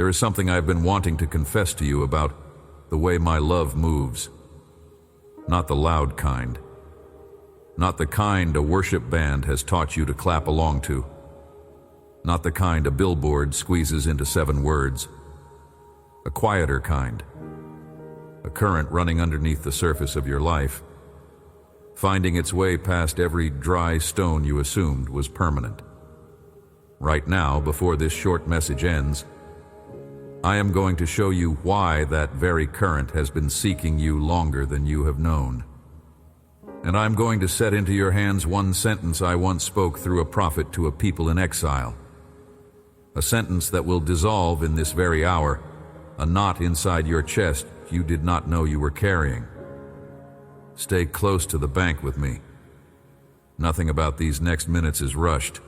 There is something I've been wanting to confess to you about the way my love moves. Not the loud kind. Not the kind a worship band has taught you to clap along to. Not the kind a billboard squeezes into 7 words. A quieter kind. A current running underneath the surface of your life, finding its way past every dry stone you assumed was permanent. Right now, before this short message ends, I am going to show you why that very current has been seeking you longer than you have known. And I'm going to set into your hands one sentence I once spoke through a prophet to a people in exile. A sentence that will dissolve in this very hour a knot inside your chest you did not know you were carrying. Stay close to the bank with me. Nothing about these next minutes is rushed.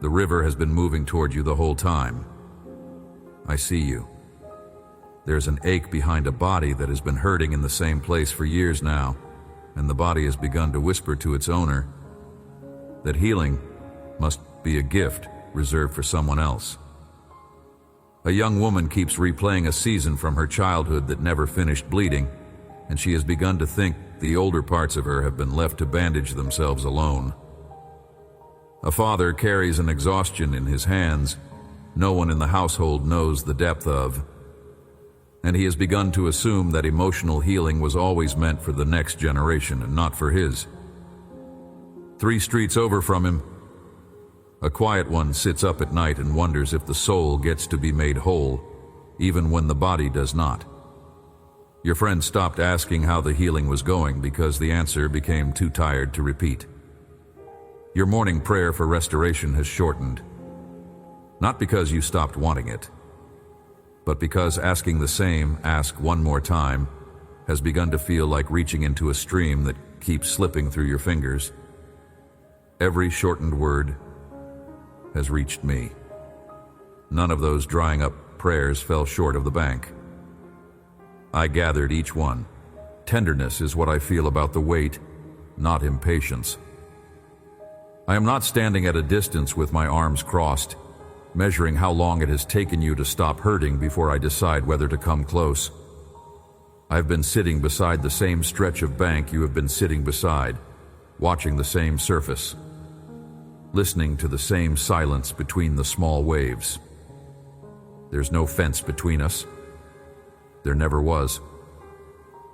The river has been moving toward you the whole time. I see you. There's an ache behind a body that has been hurting in the same place for years now, and the body has begun to whisper to its owner that healing must be a gift reserved for someone else. A young woman keeps replaying a season from her childhood that never finished bleeding, and she has begun to think the older parts of her have been left to bandage themselves alone. A father carries an exhaustion in his hands no one in the household knows the depth of, and he has begun to assume that emotional healing was always meant for the next generation and not for his. 3 streets over from him, a quiet one sits up at night and wonders if the soul gets to be made whole, even when the body does not. Your friend stopped asking how the healing was going because the answer became too tired to repeat. Your morning prayer for restoration has shortened, not because you stopped wanting it, but because asking the same ask one more time has begun to feel like reaching into a stream that keeps slipping through your fingers. Every shortened word has reached me. None of those drying up prayers fell short of the bank. I gathered each one. Tenderness is what I feel about the weight, not impatience. I am not standing at a distance with my arms crossed, measuring how long it has taken you to stop hurting before I decide whether to come close. I've been sitting beside the same stretch of bank you have been sitting beside, watching the same surface, listening to the same silence between the small waves. There's no fence between us. There never was.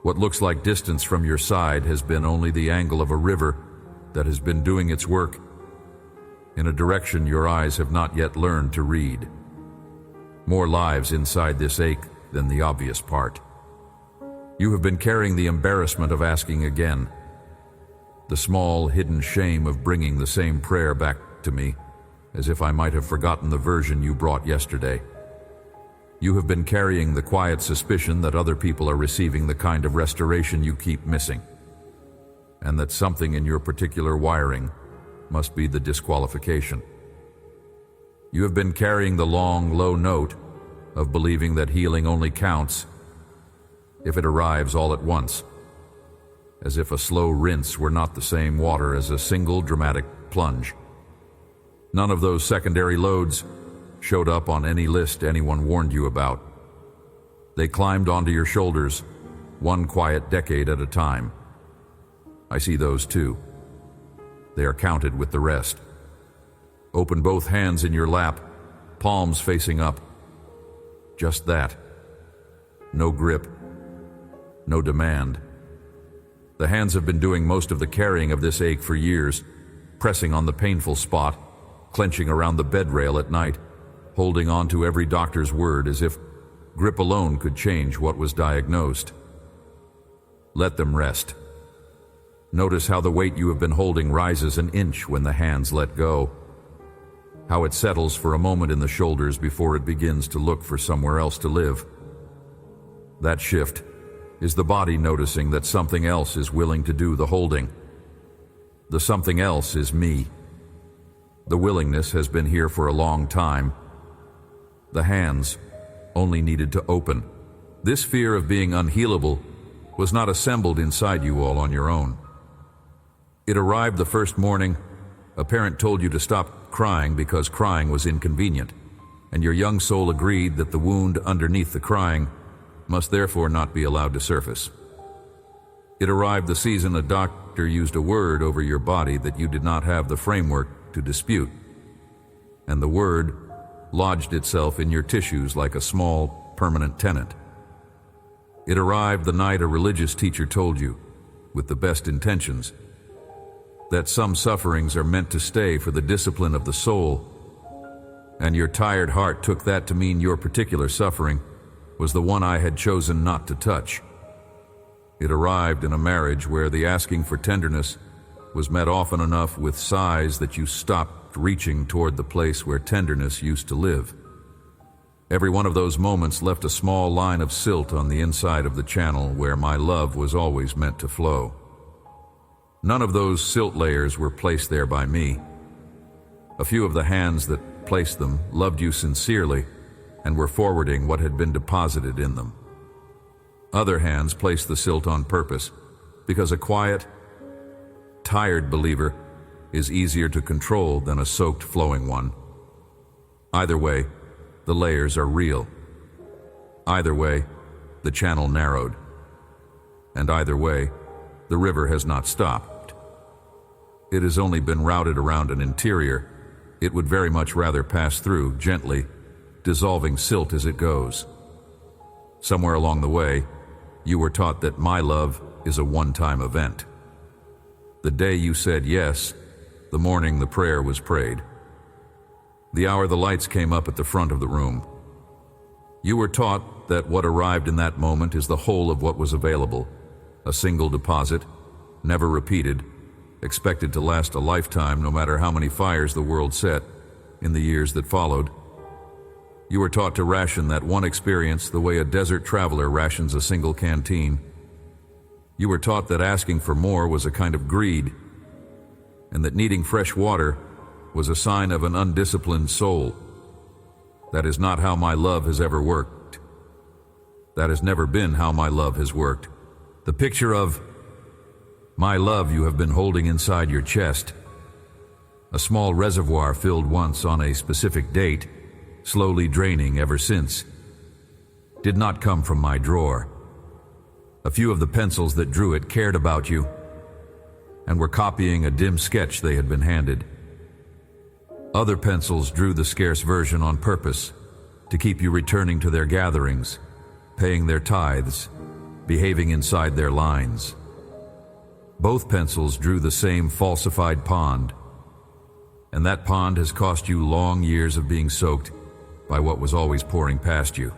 What looks like distance from your side has been only the angle of a river that has been doing its work in a direction your eyes have not yet learned to read. More lives inside this ache than the obvious part. You have been carrying the embarrassment of asking again, the small hidden shame of bringing the same prayer back to me, as if I might have forgotten the version you brought yesterday. You have been carrying the quiet suspicion that other people are receiving the kind of restoration you keep missing, and that something in your particular wiring must be the disqualification. You have been carrying the long, low note of believing that healing only counts if it arrives all at once, as if a slow rinse were not the same water as a single dramatic plunge. None of those secondary loads showed up on any list anyone warned you about. They climbed onto your shoulders, one quiet decade at a time. I see those too. They are counted with the rest. Open both hands in your lap, palms facing up. Just that. No grip. No demand. The hands have been doing most of the carrying of this ache for years, pressing on the painful spot, clenching around the bed rail at night, holding on to every doctor's word as if grip alone could change what was diagnosed. Let them rest. Notice how the weight you have been holding rises an inch when the hands let go, how it settles for a moment in the shoulders before it begins to look for somewhere else to live. That shift is the body noticing that something else is willing to do the holding. The something else is me. The willingness has been here for a long time. The hands only needed to open. This fear of being unhealable was not assembled inside you all on your own. It arrived the first morning a parent told you to stop crying because crying was inconvenient. and your young soul agreed that the wound underneath the crying must therefore not be allowed to surface. It arrived the season a doctor used a word over your body that you did not have the framework to dispute, and the word lodged itself in your tissues like a small, permanent tenant. It arrived the night a religious teacher told you, with the best intentions, that some sufferings are meant to stay for the discipline of the soul, and your tired heart took that to mean your particular suffering was the one I had chosen not to touch. It arrived in a marriage where the asking for tenderness was met often enough with sighs that you stopped reaching toward the place where tenderness used to live. Every one of those moments left a small line of silt on the inside of the channel where my love was always meant to flow. None of those silt layers were placed there by me. A few of the hands that placed them loved you sincerely and were forwarding what had been deposited in them. Other hands placed the silt on purpose, because a quiet, tired believer is easier to control than a soaked, flowing one. Either way, the layers are real. Either way, the channel narrowed. And either way, the river has not stopped. It has only been routed around an interior it would very much rather pass through, gently, dissolving silt as it goes. Somewhere along the way, you were taught that my love is a one-time event. The day you said yes, the morning the prayer was prayed. The hour the lights came up at the front of the room. You were taught that what arrived in that moment is the whole of what was available, a single deposit, never repeated, expected to last a lifetime no matter how many fires the world set in the years that followed. You were taught to ration that one experience the way a desert traveler rations a single canteen. You were taught that asking for more was a kind of greed, and that needing fresh water was a sign of an undisciplined soul. That is not how my love has ever worked. That has never been how my love has worked. The picture of my love you have been holding inside your chest, a small reservoir filled once on a specific date, slowly draining ever since, did not come from my drawer. A few of the pencils that drew it cared about you and were copying a dim sketch they had been handed. Other pencils drew the scarce version on purpose to keep you returning to their gatherings, paying their tithes, behaving inside their lines. Both pencils drew the same falsified pond, and that pond has cost you long years of being soaked by what was always pouring past you.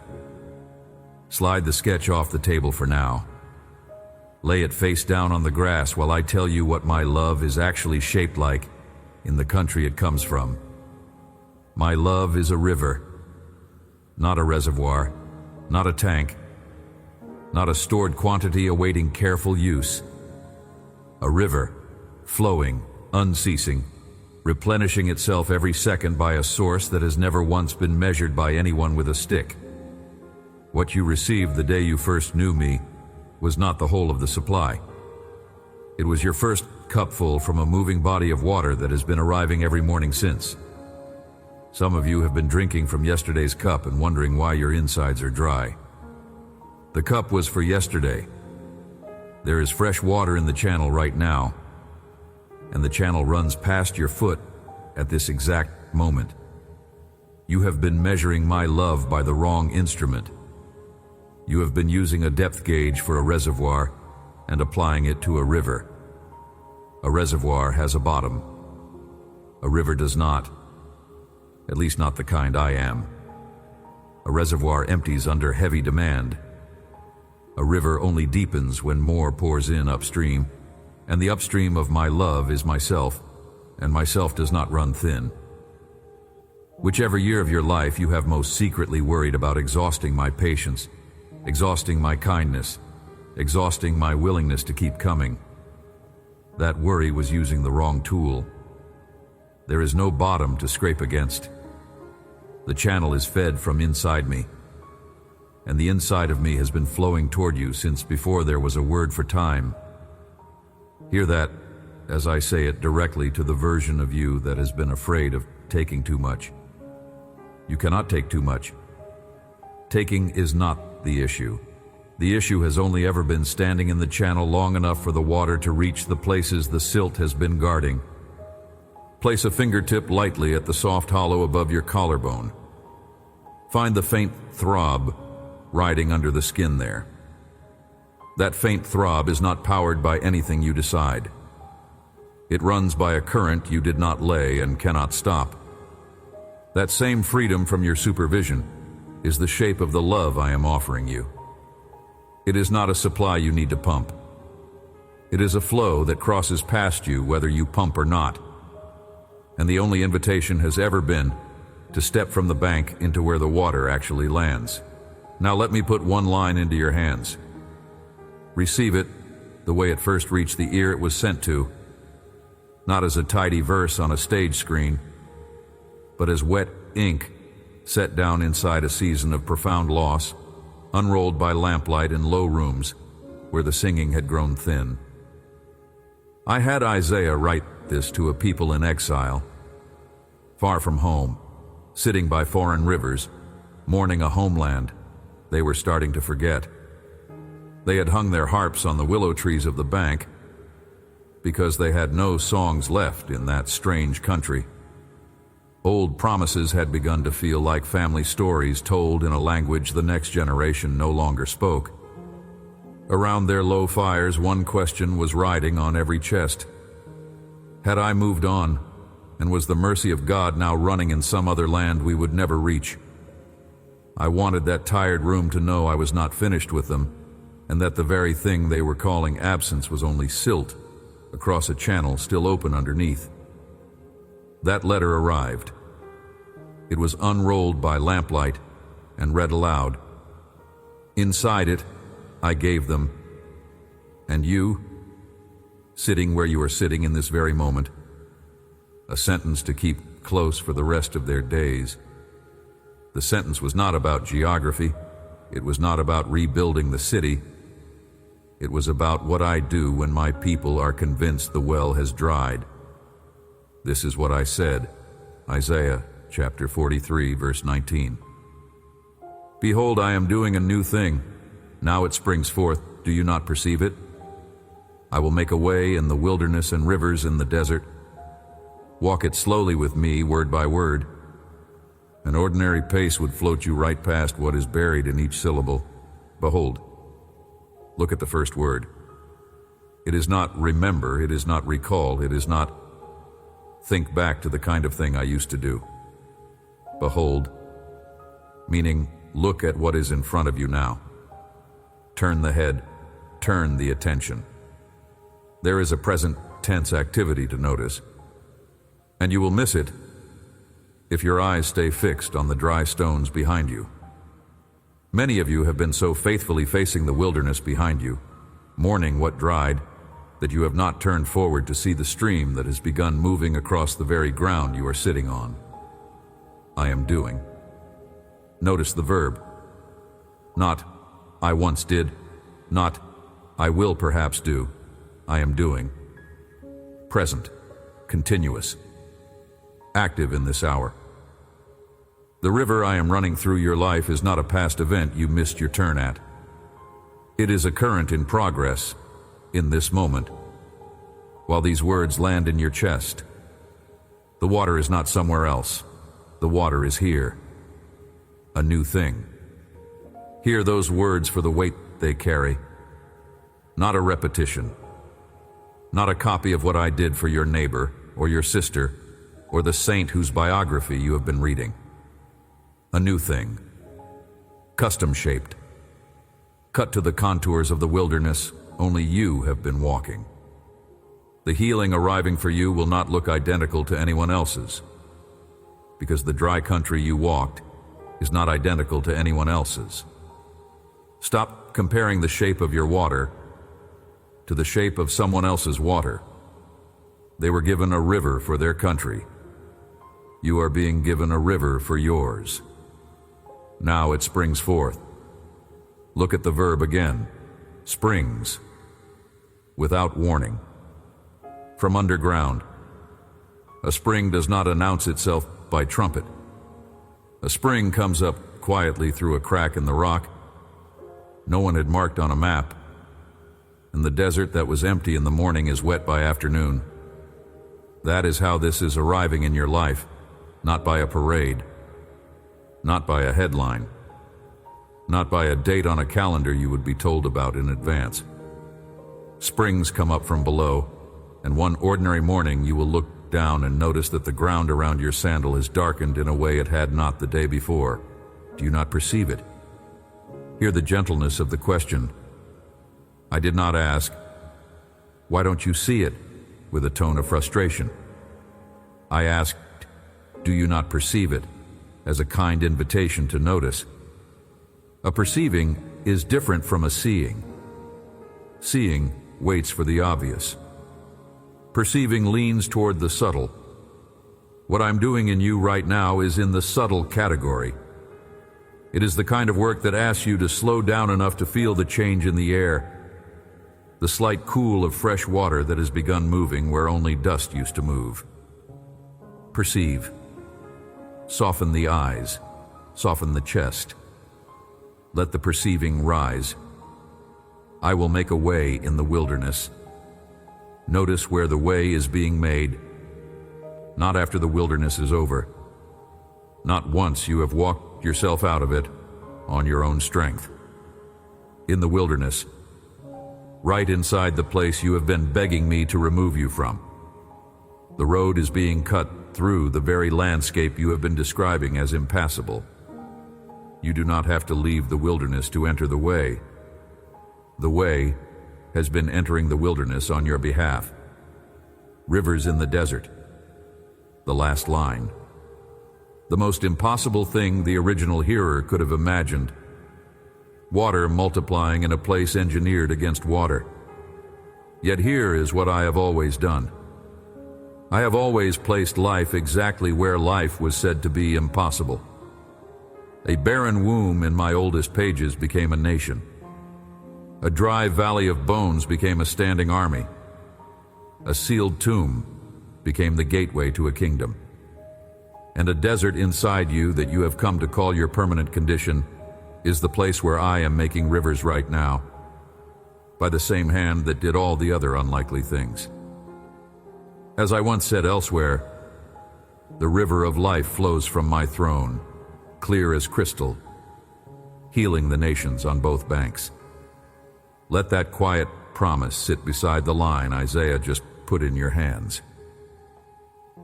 Slide the sketch off the table for now. Lay it face down on the grass while I tell you what my love is actually shaped like in the country it comes from. My love is a river, not a reservoir, not a tank, not a stored quantity awaiting careful use. A river, flowing, unceasing, replenishing itself every second by a source that has never once been measured by anyone with a stick. What you received the day you first knew me was not the whole of the supply. It was your first cupful from a moving body of water that has been arriving every morning since. Some of you have been drinking from yesterday's cup and wondering why your insides are dry. The cup was for yesterday. There is fresh water in the channel right now, and the channel runs past your foot at this exact moment. You have been measuring my love by the wrong instrument. You have been using a depth gauge for a reservoir and applying it to a river. A reservoir has a bottom. A river does not. At least not the kind I am. A reservoir empties under heavy demand. A river only deepens when more pours in upstream, and the upstream of my love is myself, and myself does not run thin. Whichever year of your life you have most secretly worried about exhausting my patience, exhausting my kindness, exhausting my willingness to keep coming, that worry was using the wrong tool. There is no bottom to scrape against. The channel is fed from inside me, and the inside of me has been flowing toward you since before there was a word for time. Hear that as I say it directly to the version of you that has been afraid of taking too much. You cannot take too much. Taking is not the issue. The issue has only ever been standing in the channel long enough for the water to reach the places the silt has been guarding. Place a fingertip lightly at the soft hollow above your collarbone. Find the faint throb riding under the skin there. That faint throb is not powered by anything you decide. It runs by a current you did not lay and cannot stop. That same freedom from your supervision is the shape of the love I am offering you. It is not a supply you need to pump. It is a flow that crosses past you whether you pump or not. And the only invitation has ever been to step from the bank into where the water actually lands. Now let me put one line into your hands. Receive it the way it first reached the ear it was sent to, not as a tidy verse on a stage screen, but as wet ink set down inside a season of profound loss, unrolled by lamplight in low rooms where the singing had grown thin. I had Isaiah write this to a people in exile, far from home, sitting by foreign rivers, mourning a homeland they were starting to forget. They had hung their harps on the willow trees of the bank because they had no songs left in that strange country. Old promises had begun to feel like family stories told in a language the next generation no longer spoke. Around their low fires, one question was riding on every chest. Had I moved on, and was the mercy of God now running in some other land we would never reach? I wanted that tired room to know I was not finished with them, and that the very thing they were calling absence was only silt across a channel still open underneath. That letter arrived. It was unrolled by lamplight and read aloud. Inside it, I gave them, and you, sitting where you are sitting in this very moment, a sentence to keep close for the rest of their days. The sentence was not about geography. It was not about rebuilding the city. It was about what I do when my people are convinced the well has dried. This is what I said, Isaiah chapter 43, verse 19. Behold, I am doing a new thing. Now it springs forth. Do you not perceive it? I will make a way in the wilderness and rivers in the desert. Walk it slowly with me, word by word. An ordinary pace would float you right past what is buried in each syllable. Behold. Look at the first word. It is not remember, it is not recall, it is not think back to the kind of thing I used to do. Behold, meaning look at what is in front of you now. Turn the head, turn the attention. There is a present tense activity to notice, and you will miss it if your eyes stay fixed on the dry stones behind you. Many of you have been so faithfully facing the wilderness behind you, mourning what dried, that you have not turned forward to see the stream that has begun moving across the very ground you are sitting on. I am doing. Notice the verb. Not, I once did. Not, I will perhaps do. I am doing. Present. Continuous. Active in this hour. The river I am running through your life is not a past event you missed your turn at. It is a current in progress, in this moment, while these words land in your chest. The water is not somewhere else. The water is here. A new thing. Hear those words for the weight they carry. Not a repetition. Not a copy of what I did for your neighbor, or your sister, or the saint whose biography you have been reading. A new thing. Custom-shaped. Cut to the contours of the wilderness only you have been walking. The healing arriving for you will not look identical to anyone else's, because the dry country you walked is not identical to anyone else's. Stop comparing the shape of your water to the shape of someone else's water. They were given a river for their country. You are being given a river for yours. Now it springs forth. Look at the verb again. Springs. Without warning. From underground. A spring does not announce itself by trumpet. A spring comes up quietly through a crack in the rock no one had marked on a map, and the desert that was empty in the morning is wet by afternoon. That is how this is arriving in your life, not by a parade, not by a headline, not by a date on a calendar you would be told about in advance. Springs come up from below, and one ordinary morning you will look down and notice that the ground around your sandal has darkened in a way it had not the day before. Do you not perceive it? Hear the gentleness of the question. I did not ask, why don't you see it, with a tone of frustration. I asked, do you not perceive it, as a kind invitation to notice. A perceiving is different from a seeing. Seeing waits for the obvious. Perceiving leans toward the subtle. What I'm doing in you right now is in the subtle category. It is the kind of work that asks you to slow down enough to feel the change in the air, the slight cool of fresh water that has begun moving where only dust used to move. Perceive. Soften the eyes. Soften the chest. Let the perceiving rise. I will make a way in the wilderness. Notice where the way is being made, not after the wilderness is over. Not once you have walked yourself out of it on your own strength. In the wilderness, right inside the place you have been begging me to remove you from. The road is being cut through the very landscape you have been describing as impassable. You do not have to leave the wilderness to enter the way. The way has been entering the wilderness on your behalf. Rivers in the desert. The last line. The most impossible thing the original hearer could have imagined. Water multiplying in a place engineered against water. Yet here is what I have always done. I have always placed life exactly where life was said to be impossible. A barren womb in my oldest pages became a nation. A dry valley of bones became a standing army. A sealed tomb became the gateway to a kingdom. And a desert inside you that you have come to call your permanent condition is the place where I am making rivers right now, by the same hand that did all the other unlikely things. As I once said elsewhere, the river of life flows from my throne, clear as crystal, healing the nations on both banks. Let that quiet promise sit beside the line Isaiah just put in your hands.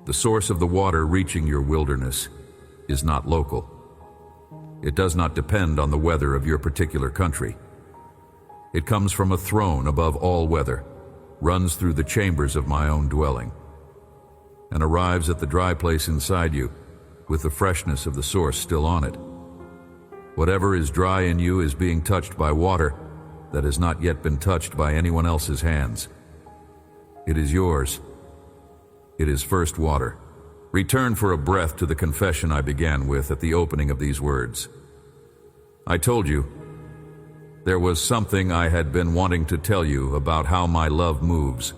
The source of the water reaching your wilderness is not local. It does not depend on the weather of your particular country. It comes from a throne above all weather, runs through the chambers of my own dwelling, and arrives at the dry place inside you with the freshness of the source still on it. Whatever is dry in you is being touched by water that has not yet been touched by anyone else's hands. It is yours. It is first water. Return for a breath to the confession I began with at the opening of these words. I told you, there was something I had been wanting to tell you about how my love moves.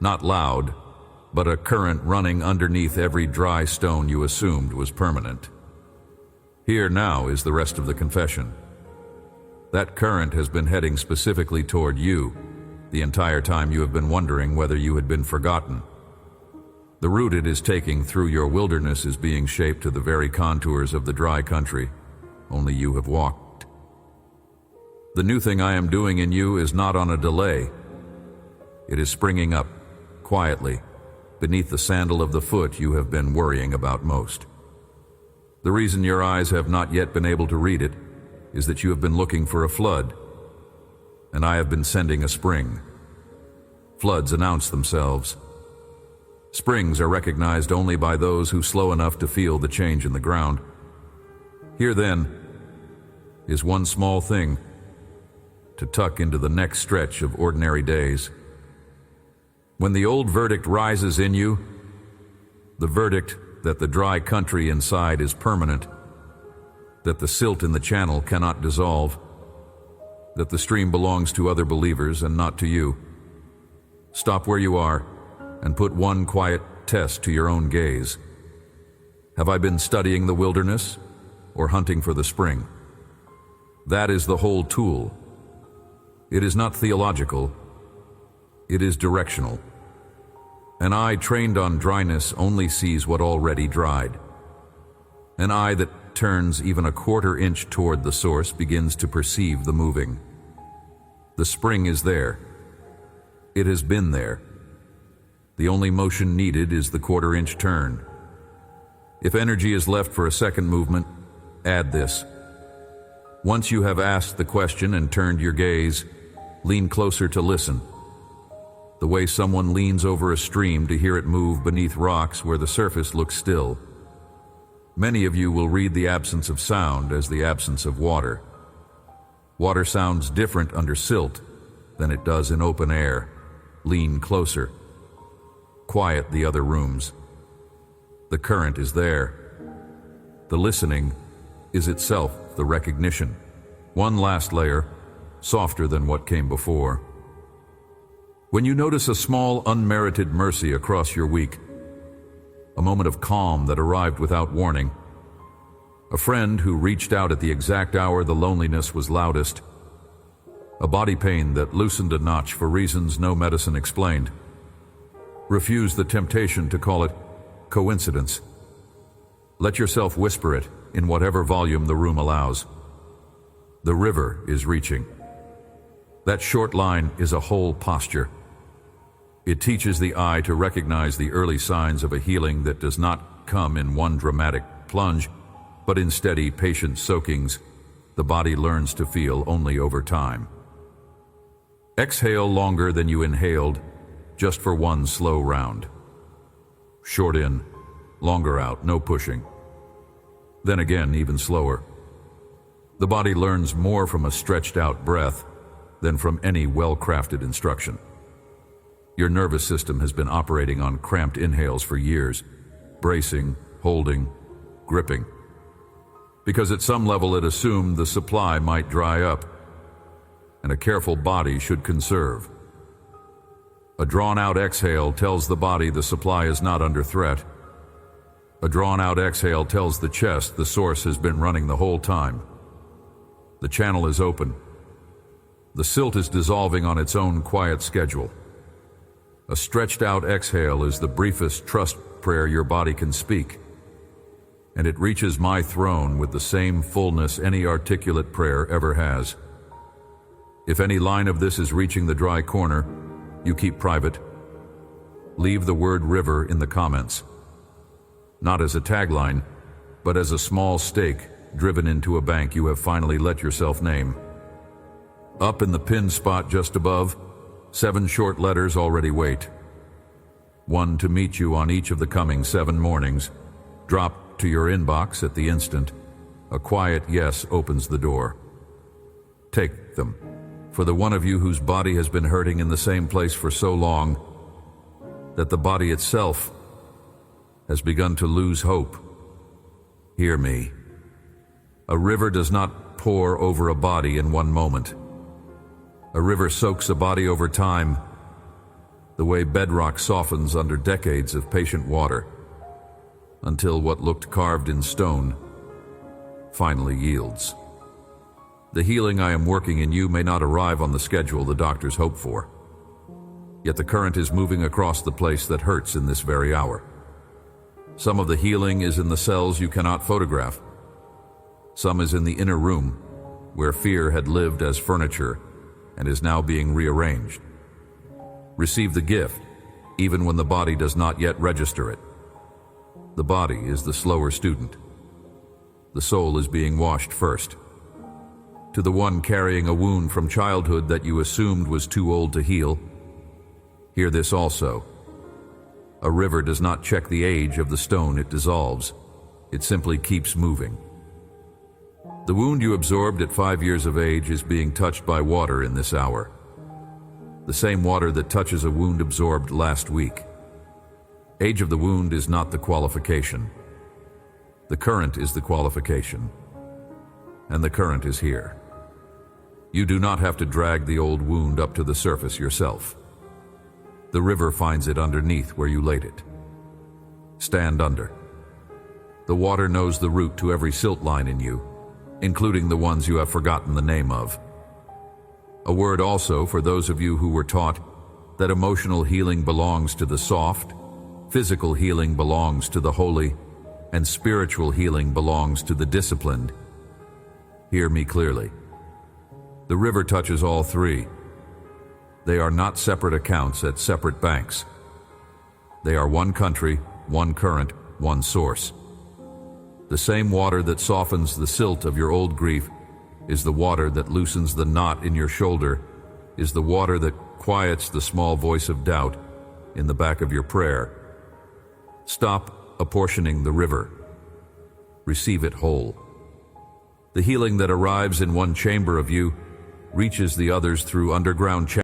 Not loud, but a current running underneath every dry stone you assumed was permanent. Here now is the rest of the confession. That current has been heading specifically toward you the entire time you have been wondering whether you had been forgotten. The route it is taking through your wilderness is being shaped to the very contours of the dry country only you have walked. The new thing I am doing in you is not on a delay. It is springing up, quietly, beneath the sandal of the foot you have been worrying about most. The reason your eyes have not yet been able to read it is that you have been looking for a flood, and I have been sending a spring. Floods announce themselves. Springs are recognized only by those who slow enough to feel the change in the ground. Here, then, is one small thing to tuck into the next stretch of ordinary days. When the old verdict rises in you, the verdict that the dry country inside is permanent, that the silt in the channel cannot dissolve, that the stream belongs to other believers and not to you. Stop where you are and put one quiet test to your own gaze. Have I been studying the wilderness or hunting for the spring? That is the whole tool. It is not theological. It is directional. An eye trained on dryness only sees what already dried. An eye that turns even a quarter inch toward the source begins to perceive the moving. The spring is there. It has been there. The only motion needed is the quarter-inch turn. If energy is left for a second movement, add this. Once you have asked the question and turned your gaze, lean closer to listen. The way someone leans over a stream to hear it move beneath rocks where the surface looks still. Many of you will read the absence of sound as the absence of water. Water sounds different under silt than it does in open air. Lean closer. Quiet the other rooms. The current is there. The listening is itself the recognition. One last layer, softer than what came before. When you notice a small unmerited mercy across your week, a moment of calm that arrived without warning, a friend who reached out at the exact hour the loneliness was loudest, a body pain that loosened a notch for reasons no medicine explained. Refuse the temptation to call it coincidence. Let yourself whisper it in whatever volume the room allows. The river is reaching. That short line is a whole posture. It teaches the eye to recognize the early signs of a healing that does not come in one dramatic plunge, but in steady, patient soakings the body learns to feel only over time. Exhale longer than you inhaled, just for one slow round. Short in, longer out, no pushing. Then again, even slower. The body learns more from a stretched out breath than from any well-crafted instruction. Your nervous system has been operating on cramped inhales for years, bracing, holding, gripping. Because at some level it assumed the supply might dry up, and a careful body should conserve. A drawn-out exhale tells the body the supply is not under threat. A drawn-out exhale tells the chest the source has been running the whole time. The channel is open. The silt is dissolving on its own quiet schedule. A stretched-out exhale is the briefest trust prayer your body can speak, and it reaches my throne with the same fullness any articulate prayer ever has. If any line of this is reaching the dry corner, you keep private. Leave the word river in the comments. Not as a tagline, but as a small stake driven into a bank you have finally let yourself name. Up in the pinned spot just above, 7 short letters already wait. One to meet you on each of the coming 7 mornings. Drop to your inbox at the instant. A quiet yes opens the door. Take them. For the one of you whose body has been hurting in the same place for so long that the body itself has begun to lose hope. Hear me. A river does not pour over a body in one moment. A river soaks a body over time, the way bedrock softens under decades of patient water, until what looked carved in stone finally yields. The healing I am working in you may not arrive on the schedule the doctors hope for. Yet the current is moving across the place that hurts in this very hour. Some of the healing is in the cells you cannot photograph. Some is in the inner room, where fear had lived as furniture and is now being rearranged. Receive the gift, even when the body does not yet register it. The body is the slower student. The soul is being washed first. To the one carrying a wound from childhood that you assumed was too old to heal, hear this also. A river does not check the age of the stone it dissolves. It simply keeps moving. The wound you absorbed at 5 years of age is being touched by water in this hour. The same water that touches a wound absorbed last week. Age of the wound is not the qualification. The current is the qualification. And the current is here. You do not have to drag the old wound up to the surface yourself. The river finds it underneath where you laid it. Stand under. The water knows the route to every silt line in you, including the ones you have forgotten the name of. A word also for those of you who were taught that emotional healing belongs to the soft, physical healing belongs to the holy, and spiritual healing belongs to the disciplined. Hear me clearly. The river touches all three. They are not separate accounts at separate banks. They are one country, one current, one source. The same water that softens the silt of your old grief is the water that loosens the knot in your shoulder, is the water that quiets the small voice of doubt in the back of your prayer. Stop apportioning the river. Receive it whole. The healing that arrives in one chamber of you reaches the others through underground channels.